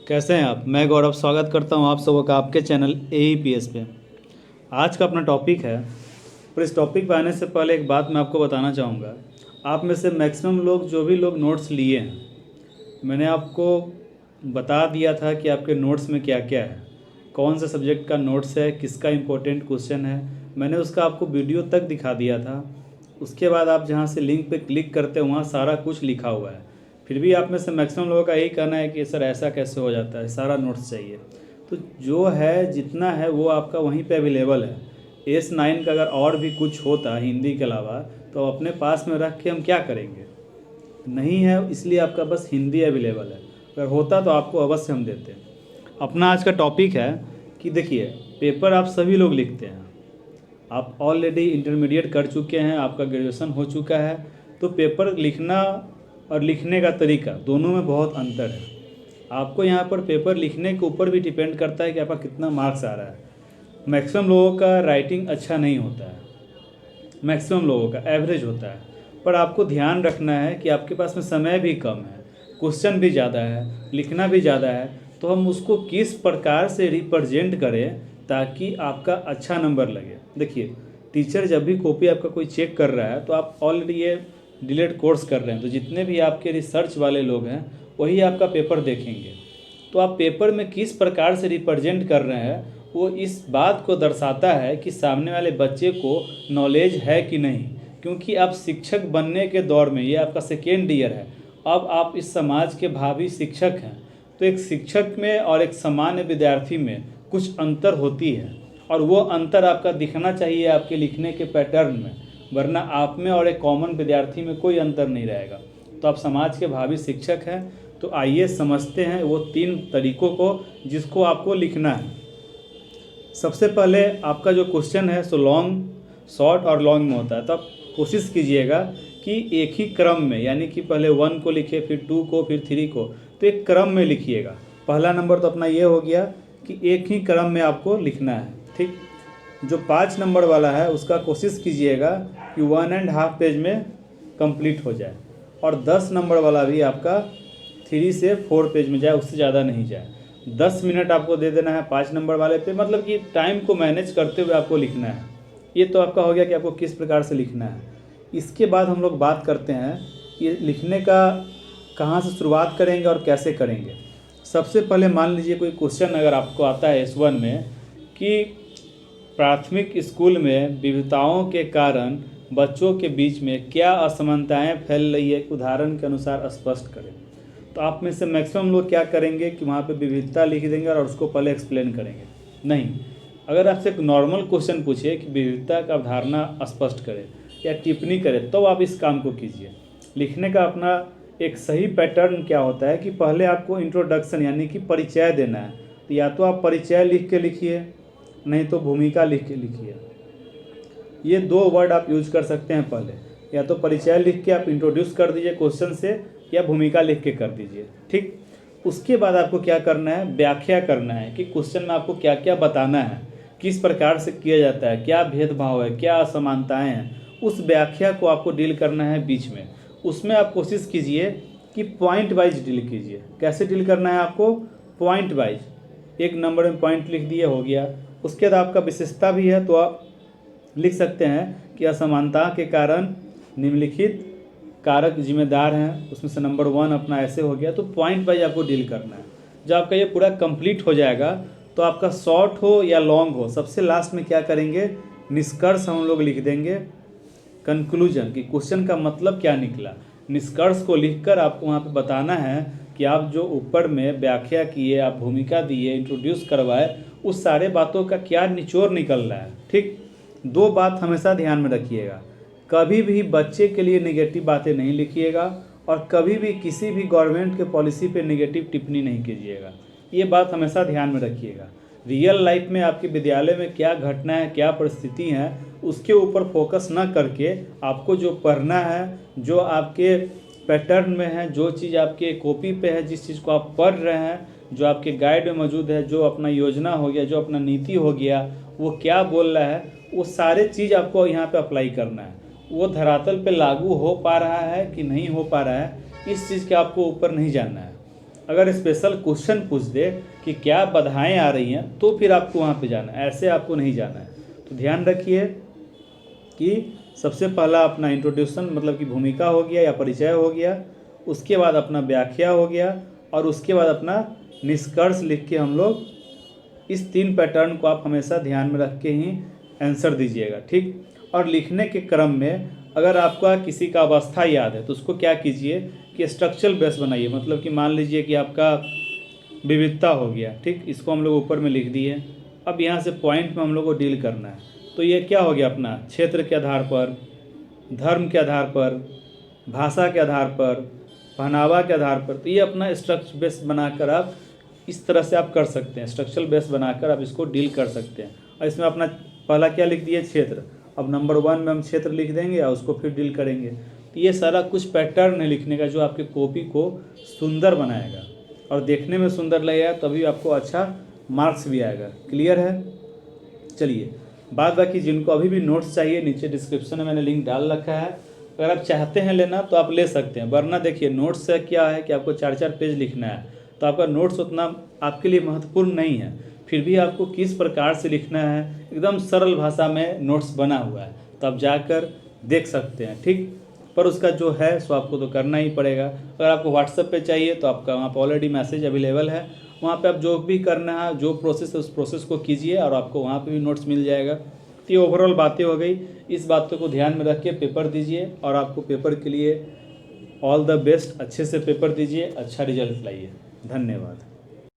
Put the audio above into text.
कैसे हैं आप। मैं गौरव स्वागत करता हूं आप सबका आपके चैनल AEPS पे। आज का अपना टॉपिक है, पर इस टॉपिक पे आने से पहले एक बात मैं आपको बताना चाहूँगा। आप में से मैक्सिमम लोग जो भी लोग नोट्स लिए हैं, मैंने आपको बता दिया था कि आपके नोट्स में क्या क्या है, कौन से सब्जेक्ट का नोट्स है, किसका इम्पोर्टेंट क्वेश्चन है। मैंने उसका आपको वीडियो तक दिखा दिया था। उसके बाद आप जहाँ से लिंक पे क्लिक करते हैं वहाँ सारा कुछ लिखा हुआ है। फिर भी आप में से मैक्सिमम लोगों का यही कहना है कि सर ऐसा कैसे हो जाता है, सारा नोट्स चाहिए। तो जो है जितना है वो आपका वहीं पे अवेलेबल है। S9 का अगर और भी कुछ होता हिंदी के अलावा तो अपने पास में रख के हम क्या करेंगे। नहीं है, इसलिए आपका बस हिंदी अवेलेबल है। अगर होता तो आपको अवश्य हम देते। अपना आज का टॉपिक है कि देखिए, पेपर आप सभी लोग लिखते हैं। आप ऑलरेडी इंटरमीडिएट कर चुके हैं, आपका ग्रेजुएशन हो चुका है, तो पेपर लिखना और लिखने का तरीका दोनों में बहुत अंतर है। आपको यहाँ पर पेपर लिखने के ऊपर भी डिपेंड करता है कि आपका कितना मार्क्स आ रहा है। मैक्सिमम लोगों का राइटिंग अच्छा नहीं होता है, मैक्सिमम लोगों का एवरेज होता है। पर आपको ध्यान रखना है कि आपके पास में समय भी कम है, क्वेश्चन भी ज़्यादा है, लिखना भी ज़्यादा है, तो हम उसको किस प्रकार से रिप्रेजेंट करें ताकि आपका अच्छा नंबर लगे। देखिए, टीचर जब भी कॉपी आपका कोई चेक कर रहा है तो आप ऑलरेडी ये डिलेट कोर्स कर रहे हैं, तो जितने भी आपके रिसर्च वाले लोग हैं वही आपका पेपर देखेंगे। तो आप पेपर में किस प्रकार से रिप्रेजेंट कर रहे हैं वो इस बात को दर्शाता है कि सामने वाले बच्चे को नॉलेज है कि नहीं। क्योंकि आप शिक्षक बनने के दौर में, ये आपका सेकेंड ईयर है, अब आप इस समाज के भावी शिक्षक हैं। तो एक शिक्षक में और एक सामान्य विद्यार्थी में कुछ अंतर होती है, और वो अंतर आपका दिखना चाहिए आपके लिखने के पैटर्न में, वरना आप में और एक कॉमन विद्यार्थी में कोई अंतर नहीं रहेगा। तो आप समाज के भावी शिक्षक हैं, तो आइए समझते हैं वो 3 तरीकों को जिसको आपको लिखना है। सबसे पहले आपका जो क्वेश्चन है सो लॉन्ग, शॉर्ट और लॉन्ग में होता है। तो आप कोशिश कीजिएगा कि एक ही क्रम में, यानी कि पहले 1 को लिखिए, फिर 2 को, फिर 3 को, तो एक क्रम में लिखिएगा। पहला नंबर तो अपना ये हो गया कि एक ही क्रम में आपको लिखना है, ठीक। जो 5 नंबर वाला है उसका कोशिश कीजिएगा कि 1.5 पेज में कंप्लीट हो जाए, और 10 नंबर वाला भी आपका 3 से 4 पेज में जाए, उससे ज़्यादा नहीं जाए। 10 मिनट आपको दे देना है 5 नंबर वाले पे, मतलब कि टाइम को मैनेज करते हुए आपको लिखना है। ये तो आपका हो गया कि आपको किस प्रकार से लिखना है। इसके बाद हम लोग बात करते हैं कि लिखने का कहाँ से शुरुआत करेंगे और कैसे करेंगे। सबसे पहले मान लीजिए कोई क्वेश्चन अगर आपको आता है S1 में कि प्राथमिक स्कूल में विविधताओं के कारण बच्चों के बीच में क्या असमानताएं फैल रही है, उदाहरण के अनुसार स्पष्ट करें। तो आप में से मैक्सिमम लोग क्या करेंगे कि वहाँ पे विविधता लिख देंगे और उसको पहले एक्सप्लेन करेंगे। नहीं, अगर आपसे एक नॉर्मल क्वेश्चन पूछे कि विविधता का अवधारणा स्पष्ट करें या टिप्पणी करें, तो आप इस काम को कीजिए। लिखने का अपना एक सही पैटर्न क्या होता है कि पहले आपको इंट्रोडक्शन यानी कि परिचय देना है, तो या तो आप परिचय लिख के लिखिए, नहीं तो भूमिका लिख के लिखिए। ये 2 वर्ड आप यूज कर सकते हैं पहले, या तो परिचय लिख के आप इंट्रोड्यूस कर दीजिए क्वेश्चन से, या भूमिका लिख के कर दीजिए, ठीक। उसके बाद आपको क्या करना है, व्याख्या करना है कि क्वेश्चन में आपको क्या क्या बताना है, किस प्रकार से किया जाता है, क्या भेदभाव है, क्या असमानताएं हैं, उस व्याख्या को आपको डील करना है बीच में। उसमें आप कोशिश कीजिए कि पॉइंट वाइज डील कीजिए। कैसे डील करना है आपको, पॉइंट वाइज, 1 नंबर में पॉइंट लिख दिए, हो गया। उसके बाद आपका विशेषता भी है तो आप लिख सकते हैं कि असमानता के कारण निम्नलिखित कारक जिम्मेदार हैं, उसमें से नंबर 1 अपना ऐसे हो गया। तो पॉइंट वाइज आपको डील करना है। जब आपका ये पूरा कंप्लीट हो जाएगा तो आपका शॉर्ट हो या लॉन्ग हो, सबसे लास्ट में क्या करेंगे, निष्कर्ष हम लोग लिख देंगे, कंक्लूजन, कि क्वेश्चन का मतलब क्या निकला। निष्कर्ष को लिखकर आपको वहाँ पे बताना है कि आप जो ऊपर में व्याख्या किए, आप भूमिका दिए, इंट्रोड्यूस करवाए, उस सारे बातों का क्या निचोड़ निकल रहा है, ठीक। 2 बात हमेशा ध्यान में रखिएगा, कभी भी बच्चे के लिए नेगेटिव बातें नहीं लिखिएगा, और कभी भी किसी भी गवर्नमेंट के पॉलिसी पे नेगेटिव टिप्पणी नहीं कीजिएगा। ये बात हमेशा ध्यान में रखिएगा। रियल लाइफ में आपके विद्यालय में क्या घटना है, क्या परिस्थिति है, उसके ऊपर फोकस ना करके आपको जो पढ़ना है, जो आपके पैटर्न में है, जो चीज़ आपके कॉपी पे है, जिस चीज़ को आप पढ़ रहे हैं, जो आपके गाइड में मौजूद है, जो अपना योजना हो गया, जो अपना नीति हो गया, वो क्या बोल रहा है, वो सारे चीज़ आपको यहाँ पे अप्लाई करना है। वो धरातल पे लागू हो पा रहा है कि नहीं हो पा रहा है, इस चीज़ के आपको ऊपर नहीं जानना है। अगर स्पेशल क्वेश्चन पूछ दे कि क्या बाधाएं आ रही हैं, तो फिर आपको वहाँ पे जाना है, ऐसे आपको नहीं जाना है। तो ध्यान रखिए कि सबसे पहला अपना इंट्रोड्यूशन मतलब कि भूमिका हो गया या परिचय हो गया, उसके बाद अपना व्याख्या हो गया, और उसके बाद अपना निष्कर्ष लिख के हम लोग इस 3 पैटर्न को आप हमेशा ध्यान में रख के ही आंसर दीजिएगा, ठीक। और लिखने के क्रम में अगर आपका किसी का अवस्था याद है तो उसको क्या कीजिए कि स्ट्रक्चरल बेस बनाइए। मतलब कि मान लीजिए कि आपका विविधता हो गया, ठीक, इसको हम लोग ऊपर में लिख दिए। अब यहाँ से पॉइंट में हम लोग को डील करना है। तो ये क्या हो गया अपना क्षेत्र के आधार पर, धर्म के आधार पर, भाषा के आधार पर, पहनावा के आधार पर। तो ये अपना स्ट्रक्चर बेस बनाकर आप इस तरह से आप कर सकते हैं, स्ट्रक्चरल बेस बनाकर आप इसको डील कर सकते हैं। और इसमें अपना पहला क्या लिख दिए, क्षेत्र। अब नंबर 1 में हम क्षेत्र लिख देंगे और उसको फिर डील करेंगे। तो ये सारा कुछ पैटर्न है लिखने का जो आपके कॉपी को सुंदर बनाएगा, और देखने में सुंदर लगेगा तभी आपको अच्छा मार्क्स भी आएगा। क्लियर है? चलिए, बाद बाकी जिनको अभी भी नोट्स चाहिए नीचे डिस्क्रिप्शन में मैंने लिंक डाल रखा है, अगर आप चाहते हैं लेना तो आप ले सकते हैं। वरना देखिए नोट्स से क्या है कि आपको 4-4 पेज लिखना है, तो आपका नोट्स उतना आपके लिए महत्वपूर्ण नहीं है। फिर भी आपको किस प्रकार से लिखना है, एकदम सरल भाषा में नोट्स बना हुआ है, तो आप जाकर देख सकते हैं, ठीक। पर उसका जो है सो आपको तो करना ही पड़ेगा। अगर आपको व्हाट्सएप पे चाहिए तो आपका वहाँ पर ऑलरेडी मैसेज अवेलेबल है, वहाँ पे आप जो भी करना है, जो प्रोसेस है उस प्रोसेस को कीजिए और आपको वहाँ पे भी नोट्स मिल जाएगा। तो ये ओवरऑल बातें हो गई। इस बातों को ध्यान में रख के पेपर दीजिए, और आपको पेपर के लिए ऑल द बेस्ट। अच्छे से पेपर दीजिए, अच्छा रिजल्ट लाइए। धन्यवाद।